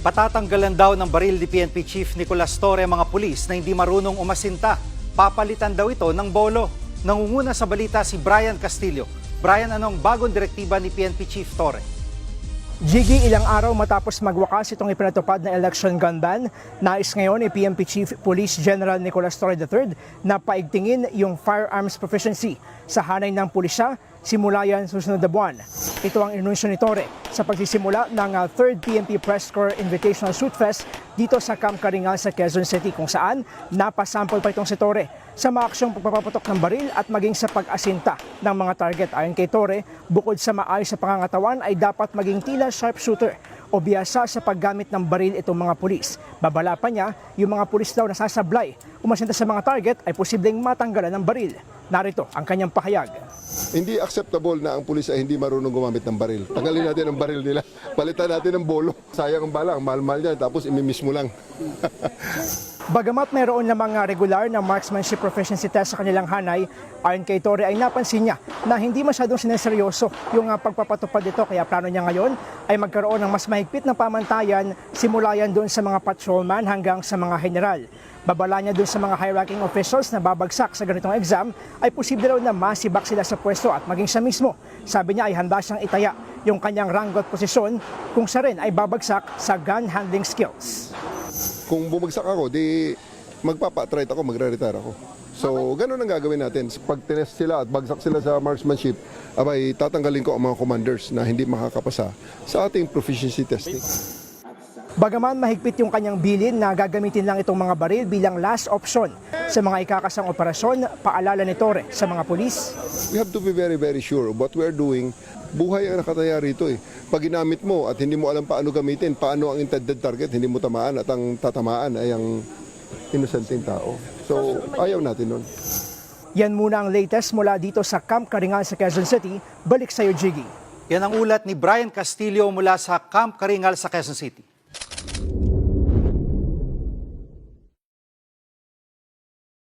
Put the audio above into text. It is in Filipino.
Patatanggalan daw ng baril ni PNP Chief Nicolas Torre ang mga pulis na hindi marunong umasinta. Papalitan daw ito ng bolo. Nangunguna sa balita si Brian Castillo. Brian, anong bagong direktiba ni PNP Chief Torre? Jiggy, ilang araw matapos magwakas itong ipinatupad na election gun ban, nais ngayon ni PNP Chief Police General Nicolas Torre III na paigtingin yung firearms proficiency sa hanay ng pulisya simula yan susunod na buwan. Ito ang inunsyo ni Torre sa pagsisimula ng 3rd PNP Press Corps Invitational Shoot Fest dito sa Camp Karingal sa Quezon City, kung saan napasample pa itong si Torre sa maaksyong pagpapaputok ng baril at maging sa pag-asinta ng mga target. Ayon kay Torre, bukod sa maayos sa pangangatawan ay dapat maging tila sharpshooter o biyasa sa paggamit ng baril itong mga pulis. Babala pa niya, yung mga pulis daw na sasablay umasinta sa mga target ay posibleng matanggalan ng baril. Narito ang kanyang pahayag. Hindi acceptable na ang pulis ay hindi marunong gumamit ng baril. Tanggalin natin ang baril nila. Palitan natin ng bolo. Sayang ang bala, ang mahal-mahal niya, tapos imimiss mo lang. Bagamat mayroon namang regular na marksmanship proficiency test sa kanilang hanay, ayon kay Torre ay napansin niya na hindi masyadong sineseryoso yung pagpapatupad dito, kaya plano niya ngayon ay magkaroon ng mas mahigpit na pamantayan simula yan doon sa mga patrolman hanggang sa mga general. Babala niya doon sa mga high-ranking officials na babagsak sa ganitong exam ay posible raw na masibak sila sa pwesto at maging siya mismo. Sabi niya ay handa siyang itaya yung kanyang ranggo at posisyon kung siya rin ay babagsak sa gun handling skills. Kung bumagsak ako, di magpapa-try ako, magre-retire ako. So, ganun ang gagawin natin. Pag tinest sila at bagsak sila sa marksmanship, abay, tatanggalin ko ang mga commanders na hindi makakapasa sa ating proficiency testing. Bagaman mahigpit yung kanyang bilin na gagamitin lang itong mga baril bilang last option sa mga ikakasang operasyon, paalala ni Torre sa mga pulis. We have to be very, very sure of what we are doing. Buhay ang nakataya rito eh. Pag ginamit mo at hindi mo alam paano gamitin, paano ang intended target, hindi mo tamaan at ang tatamaan ay ang innocenteng tao. So, ayaw natin nun. Yan muna ang latest mula dito sa Camp Karingal sa Quezon City. Balik sa iyo, Jiggy. Yan ang ulat ni Brian Castillo mula sa Camp Karingal sa Quezon City.